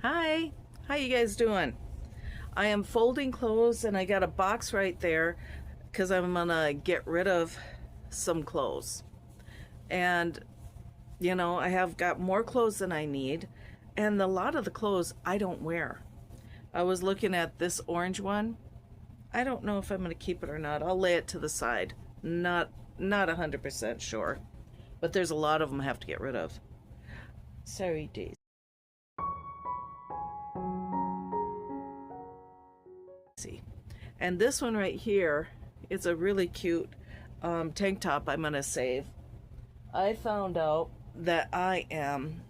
Hi, how you guys doing? I am folding clothes and I got a box right there because I'm gonna get rid of some clothes. And I have got more clothes than I need, and a lot of the clothes I don't wear. I was looking at this orange one. I don't know if I'm gonna keep it or not. I'll lay it to the side. Not 100% sure, but there's a lot of them I have to get rid of. Sorry, Daisy. And this one right here, it's a really cute tank top I'm gonna save. I found out that I am,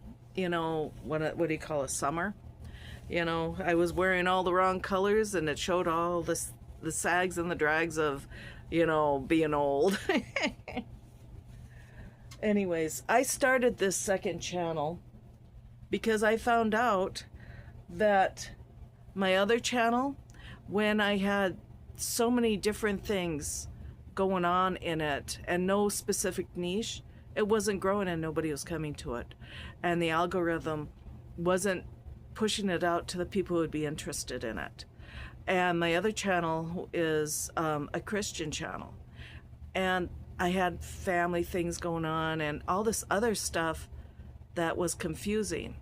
what do you call a summer? I was wearing all the wrong colors, and it showed all the sags and the drags of, being old. Anyways, I started this second channel because I found out that my other channel, when I had so many different things going on in it and no specific niche, it wasn't growing and nobody was coming to it. And the algorithm wasn't pushing it out to the people who would be interested in it. And my other channel is a Christian channel. And I had family things going on and all this other stuff that was confusing,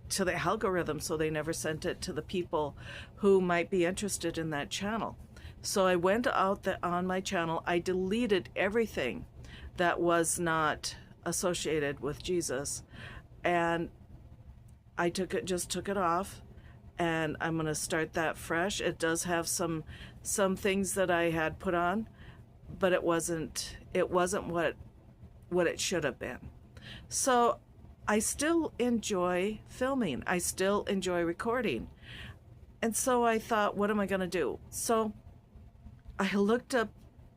to the algorithm, so they never sent it to the people who might be interested in that channel. So I went out on my channel, I deleted everything that was not associated with Jesus, and I just took it off, and I'm going to start that fresh. It does have some things that I had put on, but it wasn't what it should have been. So I still enjoy filming. I still enjoy recording. And so I thought, what am I going to do? So I looked up,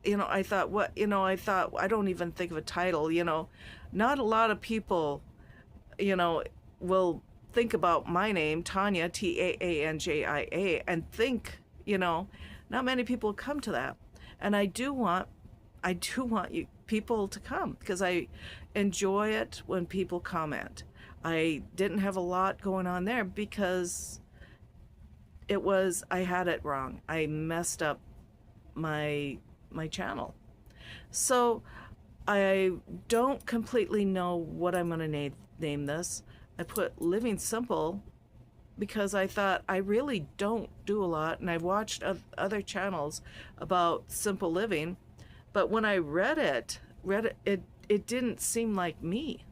I thought, I don't even think of a title, Not a lot of people, will think about my name, Tanya, Taanjia, and think, not many people come to that. And I do want you people to come because I enjoy it when people comment. I didn't have a lot going on there because I had it wrong. I messed up my channel. So I don't completely know what I'm going to name this. I put Living Simple because I thought I really don't do a lot, and I've watched other channels about simple living, but when I read it, it didn't seem like me.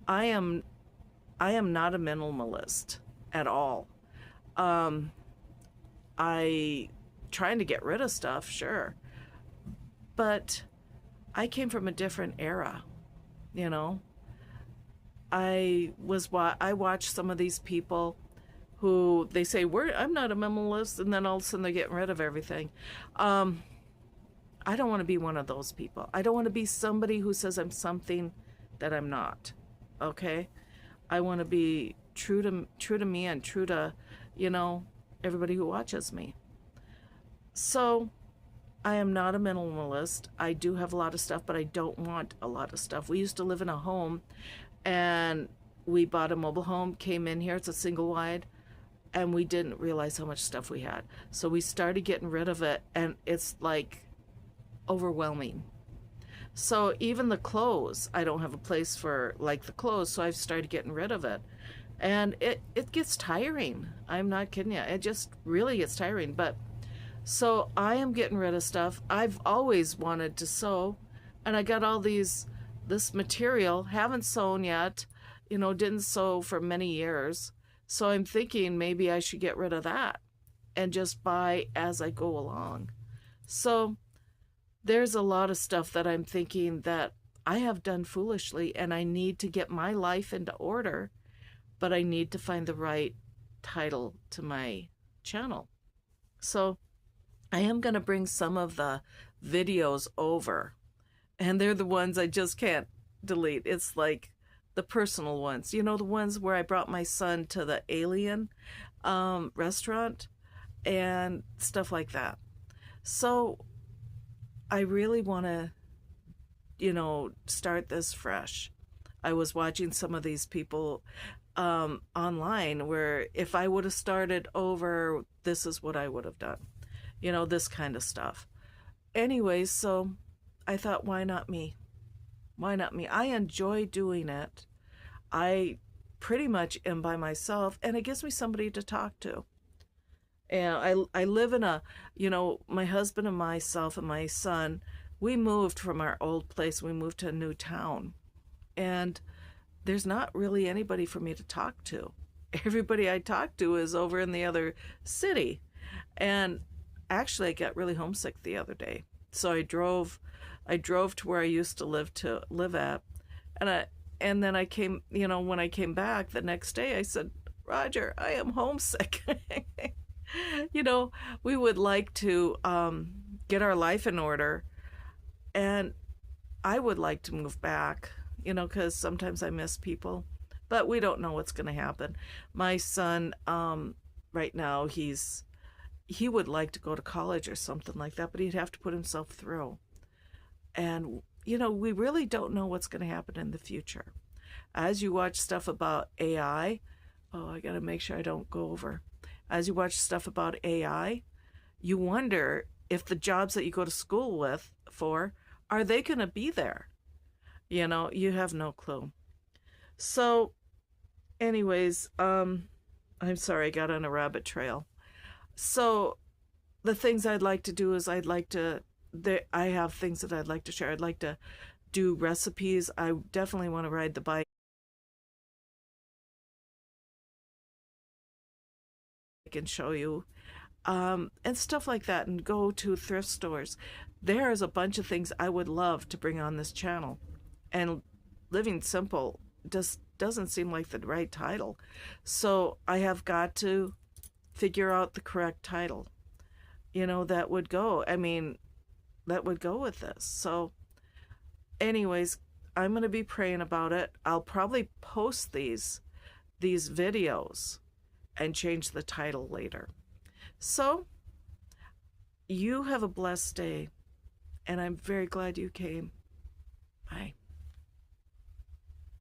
I am not a minimalist at all. I trying to get rid of stuff, sure, but I came from a different era, I watched some of these people who they say I'm not a minimalist, and then all of a sudden they're getting rid of everything. I don't want to be one of those people. I don't want to be somebody who says I'm something that I'm not. Okay? I want to be true to me and true to, everybody who watches me. So I am not a minimalist. I do have a lot of stuff, but I don't want a lot of stuff. We used to live in a home, and we bought a mobile home, came in here, it's a single wide, and we didn't realize how much stuff we had. So we started getting rid of it, and it's like overwhelming. So even the clothes, I don't have a place for like the clothes, so I've started getting rid of it. And it gets tiring. I'm not kidding you. It just really gets tiring. But so I am getting rid of stuff. I've always wanted to sew, and I got all this material, haven't sewn yet, didn't sew for many years. So I'm thinking maybe I should get rid of that and just buy as I go along. So there's a lot of stuff that I'm thinking that I have done foolishly, and I need to get my life into order, but I need to find the right title to my channel. So I am going to bring some of the videos over, and they're the ones I just can't delete. It's like the personal ones, the ones where I brought my son to the Alien restaurant and stuff like that. So I really want to, start this fresh. I was watching some of these people online where if I would have started over, this is what I would have done. This kind of stuff. Anyways, so I thought, why not me? Why not me? I enjoy doing it. I pretty much am by myself, and it gives me somebody to talk to. And I live in my husband and myself and my son, we moved from our old place. We moved to a new town. And there's not really anybody for me to talk to. Everybody I talk to is over in the other city. And actually, I got really homesick the other day. So I drove to where I used to live at. And then I came, when I came back the next day, I said, Roger, I am homesick. We would like to get our life in order. And I would like to move back, because sometimes I miss people. But we don't know what's going to happen. My son, right now, he would like to go to college or something like that, but he'd have to put himself through. And, we really don't know what's going to happen in the future. As you watch stuff about AI, I got to make sure I don't go over. As you watch stuff about AI, you wonder if the jobs that you go to school for, are they going to be there? You have no clue. So, anyways, I'm sorry, I got on a rabbit trail. So, the things I'd like to do is I have things that I'd like to share. I'd like to do recipes. I definitely want to ride the bike and show you, and stuff like that, and go to thrift stores. There's a bunch of things I would love to bring on this channel. And Living Simple just doesn't seem like the right title. So I have got to figure out the correct title, that would go. That would go with this. So anyways, I'm going to be praying about it. I'll probably post these videos and change the title later. So you have a blessed day, and I'm very glad you came. Bye.